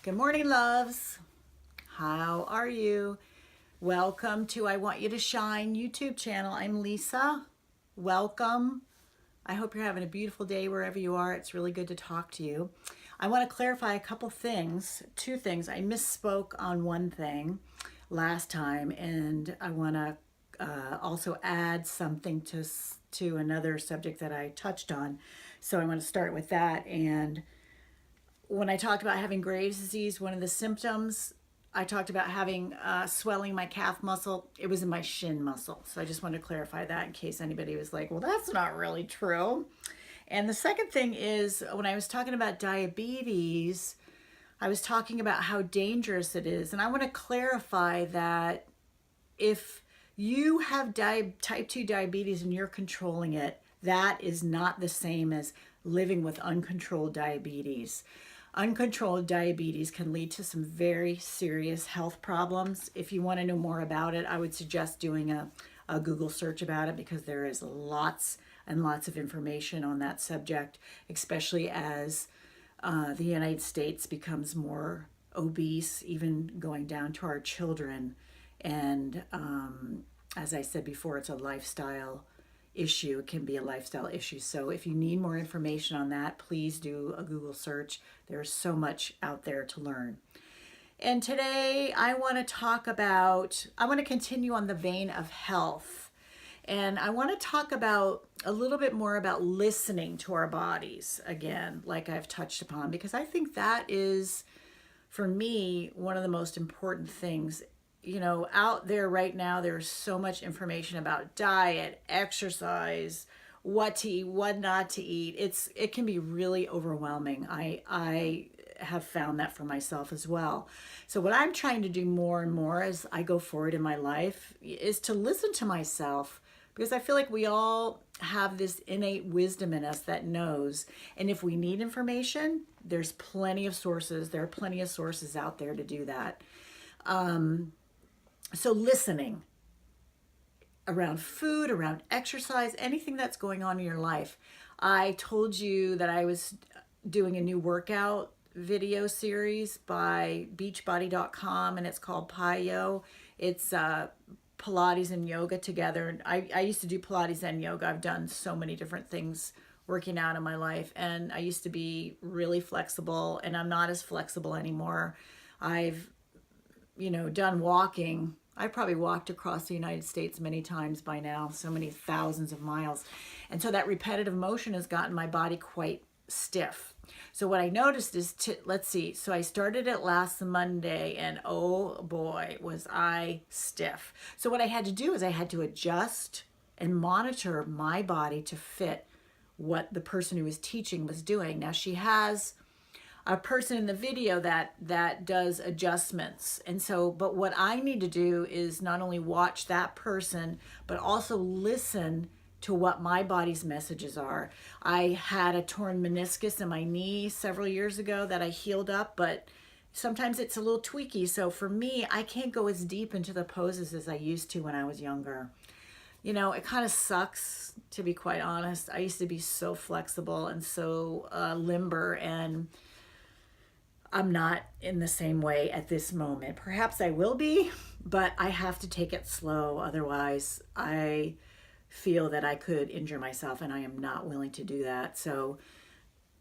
Good morning, loves. How are you? Welcome to I Want You to Shine YouTube channel. I'm Lisa. Welcome. I hope you're having a beautiful day wherever you are. It's really good to talk to you. I want to clarify a couple things, two things. I misspoke on one thing last time, and I want to also add something to another subject that I touched on. So I want to start with that. And when I talked about having Graves' disease, one of the symptoms, I talked about having swelling my calf muscle. It was in my shin muscle. So I just wanted to clarify that in case anybody was like, well, that's not really true. And the second thing is when I was talking about diabetes, I was talking about how dangerous it is. And I want to clarify that if you have type 2 diabetes and you're controlling it, that is not the same as living with uncontrolled diabetes. Uncontrolled diabetes can lead to some very serious health problems. If you want to know more about it, I would suggest doing a Google search about it because there is lots and lots of information on that subject, especially as the United States becomes more obese, even going down to our children. And as I said before, it's a lifestyle issue. It can be a lifestyle issue. So if you need more information on that, please do a Google search. There's so much out there to learn. And today I want to continue on the vein of health. And I want to talk about a little bit more about listening to our bodies again, like I've touched upon, because I think that is, for me, one of the most important things. You know, out there right now, there's so much information about diet, exercise, what to eat, what not to eat. It can be really overwhelming. I have found that for myself as well. So what I'm trying to do more and more as I go forward in my life is to listen to myself, because I feel like we all have this innate wisdom in us that knows. And if we need information, there's plenty of sources. There are plenty of sources out there to do that. So listening around food, around exercise, anything that's going on in your life. I told you that I was doing a new workout video series by beachbody.com, and it's called PiYo. It's Pilates and yoga together. I used to do Pilates and yoga. I've done so many different things working out in my life, and I used to be really flexible, and I'm not as flexible anymore. I've done walking. I probably walked across the United States many times by now, so many thousands of miles. And so that repetitive motion has gotten my body quite stiff. So what I noticed is, let's see, so I started it last Monday and oh boy, was I stiff. So what I had to do is I had to adjust and monitor my body to fit what the person who was teaching was doing. Now she has a person in the video that does adjustments. And so, but what I need to do is not only watch that person, but also listen to what my body's messages are. I had a torn meniscus in my knee several years ago that I healed up, but sometimes it's a little tweaky. So for me, I can't go as deep into the poses as I used to when I was younger. You know, it kind of sucks, to be quite honest. I used to be so flexible and so limber, and I'm not in the same way at this moment. Perhaps I will be, but I have to take it slow. Otherwise, I feel that I could injure myself, and I am not willing to do that. So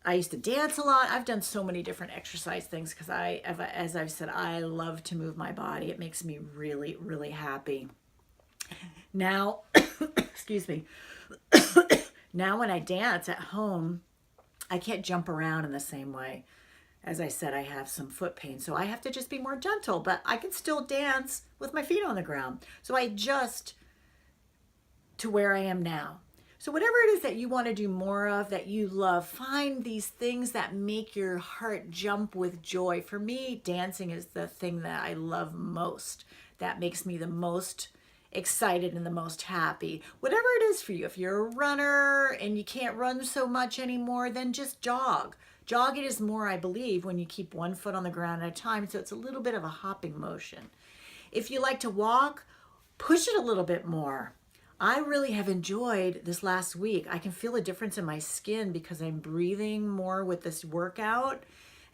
I used to dance a lot. I've done so many different exercise things because as I've said, I love to move my body. It makes me really, really happy. Now, excuse me. Now when I dance at home, I can't jump around in the same way. As I said, I have some foot pain, so I have to just be more gentle, but I can still dance with my feet on the ground. So I adjust to where I am now. So whatever it is that you want to do more of, that you love, find these things that make your heart jump with joy. For me, dancing is the thing that I love most. That makes me the most excited and the most happy. Whatever it is for you. If you're a runner and you can't run so much anymore, then just jog. Jogging is more, I believe, when you keep one foot on the ground at a time, so it's a little bit of a hopping motion. If you like to walk, push it a little bit more. I really have enjoyed this last week. I can feel a difference in my skin because I'm breathing more with this workout.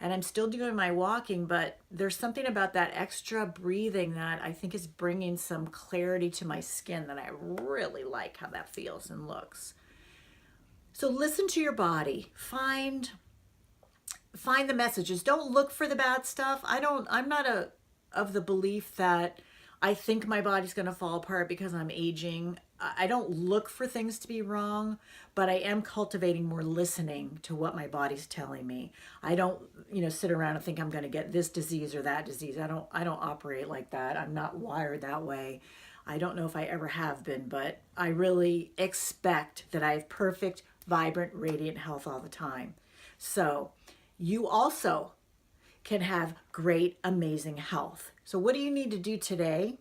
and I'm still doing my walking, but there's something about that extra breathing that I think is bringing some clarity to my skin that I really like how that feels and looks. So listen to your body. Find the messages. Don't look for the bad stuff. I'm not of the belief that I think my body's going to fall apart because I'm aging. I don't look for things to be wrong, but I am cultivating more listening to what my body's telling me. I don't, sit around and think I'm going to get this disease or that disease. I don't operate like that. I'm not wired that way. I don't know if I ever have been, but I really expect that I have perfect, vibrant, radiant health all the time. So, you also can have great, amazing health. So, what do you need to do today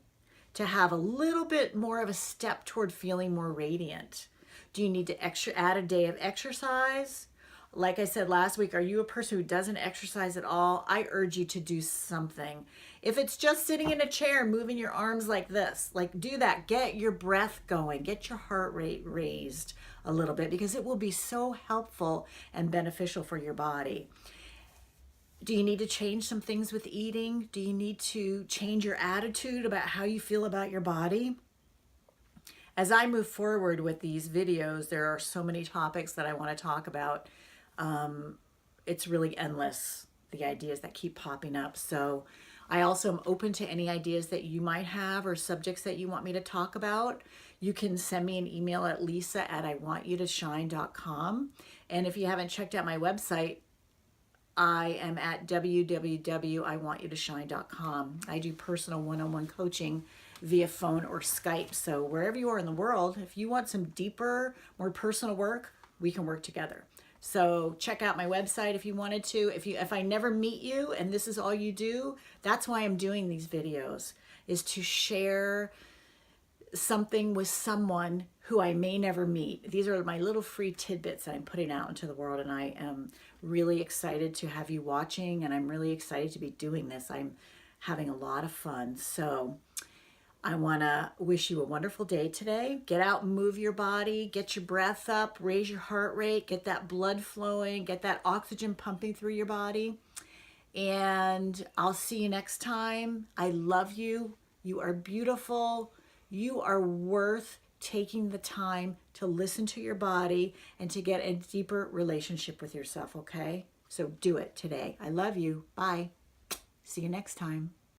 to have a little bit more of a step toward feeling more radiant? Do you need to add a day of exercise? Like I said last week, are you a person who doesn't exercise at all? I urge you to do something. If it's just sitting in a chair, moving your arms like this, like do that. Get your breath going. Get your heart rate raised a little bit because it will be so helpful and beneficial for your body. Do you need to change some things with eating? Do you need to change your attitude about how you feel about your body? As I move forward with these videos, there are so many topics that I want to talk about. It's really endless, the ideas that keep popping up. So I also am open to any ideas that you might have or subjects that you want me to talk about. You can send me an email at lisa@iwantyoutoshine.com. And if you haven't checked out my website, I am at www.iwantyoutoshine.com. I do personal one-on-one coaching via phone or Skype. So wherever you are in the world, if you want some deeper, more personal work, we can work together. So check out my website if you wanted to. If I never meet you and this is all you do, that's why I'm doing these videos, is to share something with someone who I may never meet. These are my little free tidbits that I'm putting out into the world, and I am really excited to have you watching, and I'm really excited to be doing this. I'm having a lot of fun. So I want to wish you a wonderful day today. Get out and move your body, get your breath up, raise your heart rate, get that blood flowing, get that oxygen pumping through your body. And I'll see you next time. I love you. You are beautiful. You are worth taking the time to listen to your body and to get a deeper relationship with yourself, okay? So do it today. I love you. Bye. See you next time.